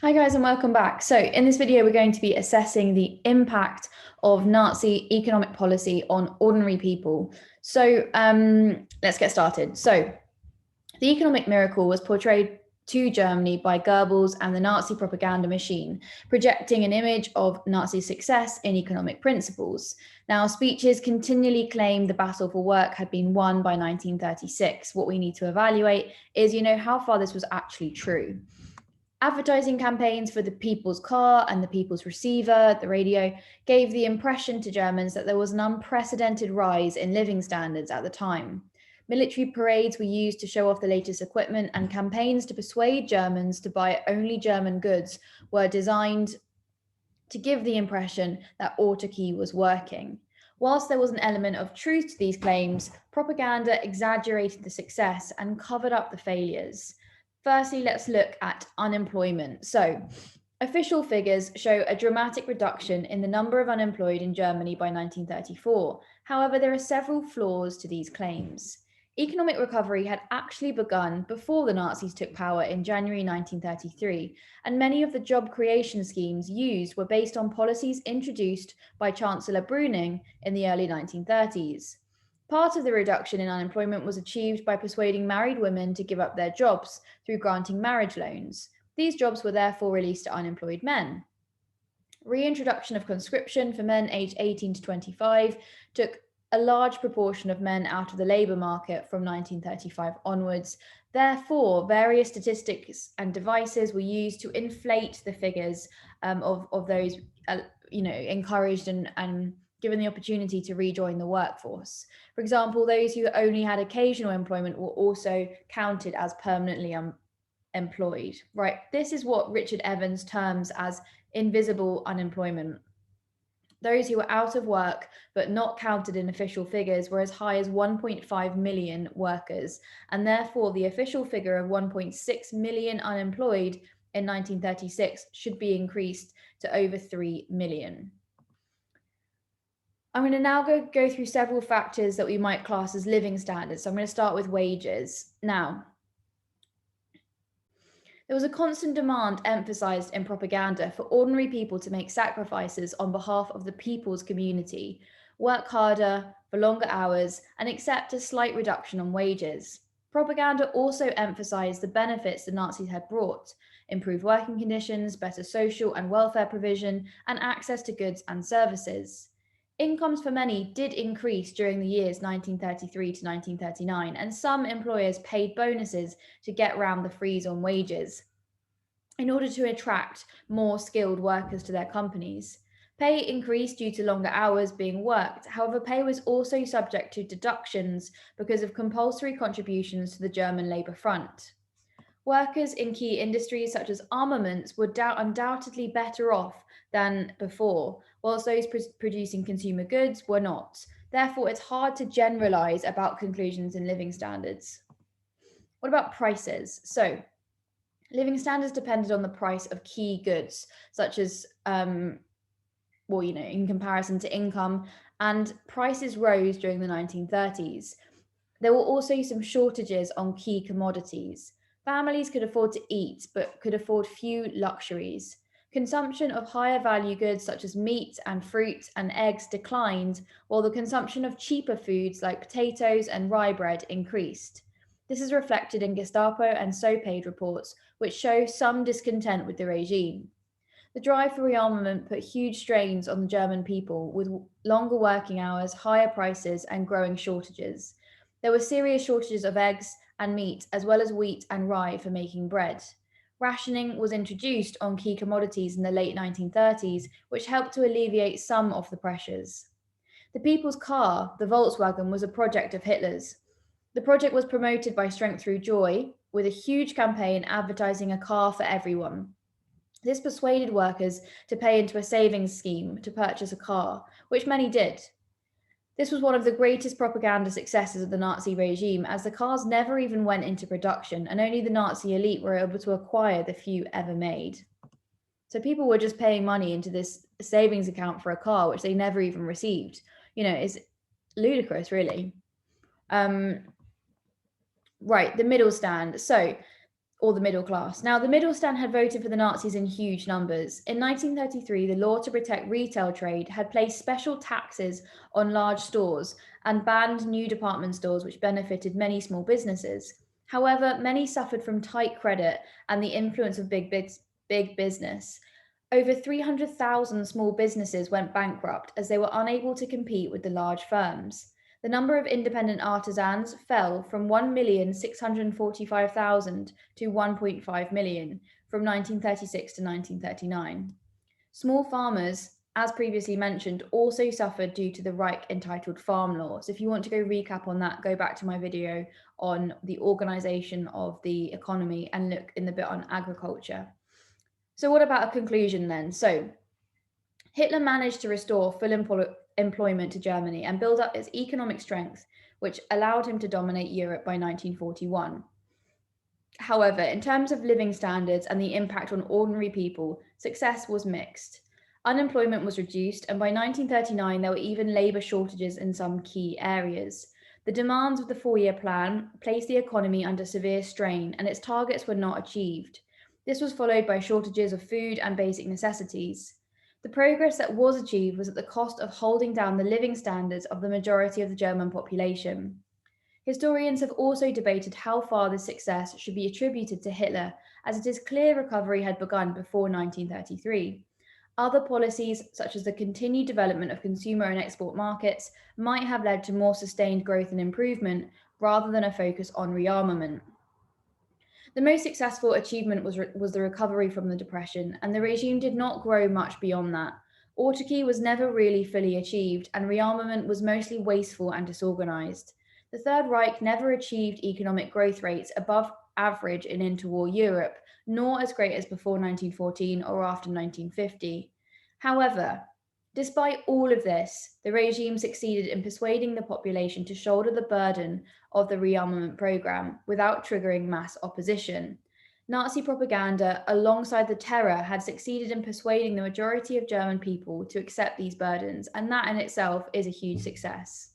Hi guys and welcome back. So in this video, we're going to be assessing the impact of Nazi economic policy on ordinary people. So let's get started. So the economic miracle was portrayed to Germany by Goebbels and the Nazi propaganda machine, projecting an image of Nazi success in economic principles. Now, speeches continually claim the battle for work had been won by 1936. What we need to evaluate is, how far this was actually true. Advertising campaigns for the People's Car and the People's Receiver, the radio, gave the impression to Germans that there was an unprecedented rise in living standards at the time. Military parades were used to show off the latest equipment, and campaigns to persuade Germans to buy only German goods were designed to give the impression that autarky was working. Whilst there was an element of truth to these claims, propaganda exaggerated the success and covered up the failures. Firstly, let's look at unemployment. So, official figures show a dramatic reduction in the number of unemployed in Germany by 1934. However, there are several flaws to these claims. Economic recovery had actually begun before the Nazis took power in January 1933, and many of the job creation schemes used were based on policies introduced by Chancellor Brüning in the early 1930s. Part of the reduction in unemployment was achieved by persuading married women to give up their jobs through granting marriage loans. These jobs were therefore released to unemployed men. Reintroduction of conscription for men aged 18 to 25 took a large proportion of men out of the labour market from 1935 onwards. Therefore, various statistics and devices were used to inflate the figures of those, encouraged and given the opportunity to rejoin the workforce. For example, those who only had occasional employment were also counted as permanently employed, right? This is what Richard Evans terms as invisible unemployment. Those who were out of work but not counted in official figures were as high as 1.5 million workers, and therefore the official figure of 1.6 million unemployed in 1936 should be increased to over 3 million. I'm going to now go through several factors that we might class as living standards. So I'm going to start with wages. Now, there was a constant demand emphasized in propaganda for ordinary people to make sacrifices on behalf of the people's community, work harder for longer hours, and accept a slight reduction on wages. Propaganda also emphasized the benefits the Nazis had brought: improved working conditions, better social and welfare provision, and access to goods and services. Incomes for many did increase during the years 1933 to 1939, and some employers paid bonuses to get round the freeze on wages in order to attract more skilled workers to their companies. Pay increased due to longer hours being worked. However, pay was also subject to deductions because of compulsory contributions to the German Labour Front. Workers in key industries such as armaments were undoubtedly better off than before, whilst those producing consumer goods were not. Therefore, it's hard to generalize about conclusions in living standards. What about prices? So, living standards depended on the price of key goods, such as, in comparison to income, and prices rose during the 1930s. There were also some shortages on key commodities. Families could afford to eat, but could afford few luxuries. Consumption of higher value goods such as meat and fruit and eggs declined, while the consumption of cheaper foods like potatoes and rye bread increased. This is reflected in Gestapo and SOPAID reports, which show some discontent with the regime. The drive for rearmament put huge strains on the German people, with longer working hours, higher prices, and growing shortages. There were serious shortages of eggs and meat, as well as wheat and rye for making bread. Rationing was introduced on key commodities in the late 1930s, which helped to alleviate some of the pressures. The People's Car, the Volkswagen, was a project of Hitler's. The project was promoted by Strength Through Joy, with a huge campaign advertising a car for everyone. This persuaded workers to pay into a savings scheme to purchase a car, which many did. This was one of the greatest propaganda successes of the Nazi regime, as the cars never even went into production, and only the Nazi elite were able to acquire the few ever made. So people were just paying money into this savings account for a car, which they never even received. It's ludicrous, really. Right, the middle stand. So or the middle class. Now, the Mittelstand had voted for the Nazis in huge numbers. In 1933, the law to protect retail trade had placed special taxes on large stores and banned new department stores, which benefited many small businesses. However, many suffered from tight credit and the influence of big business. Over 300,000 small businesses went bankrupt as they were unable to compete with the large firms. The number of independent artisans fell from 1,645,000 to 1.5 million from 1936 to 1939. Small farmers, as previously mentioned, also suffered due to the Reich entitled farm laws. If you want to go recap on that, go back to my video on the organization of the economy and look in the bit on agriculture. So what about a conclusion then? So Hitler managed to restore full employment to Germany and build up its economic strength, which allowed him to dominate Europe by 1941. However, in terms of living standards and the impact on ordinary people, success was mixed. Unemployment was reduced, and by 1939, there were even labour shortages in some key areas. The demands of the four-year plan placed the economy under severe strain, and its targets were not achieved. This was followed by shortages of food and basic necessities. The progress that was achieved was at the cost of holding down the living standards of the majority of the German population. Historians have also debated how far this success should be attributed to Hitler, as it is clear recovery had begun before 1933. Other policies, such as the continued development of consumer and export markets, might have led to more sustained growth and improvement rather than a focus on rearmament. The most successful achievement was the recovery from the Depression, and the regime did not grow much beyond that. Autarky was never really fully achieved, and rearmament was mostly wasteful and disorganized. The Third Reich never achieved economic growth rates above average in interwar Europe, nor as great as before 1914 or after 1950. However, despite all of this, the regime succeeded in persuading the population to shoulder the burden of the rearmament program without triggering mass opposition. Nazi propaganda, alongside the terror, had succeeded in persuading the majority of German people to accept these burdens, and that in itself is a huge success.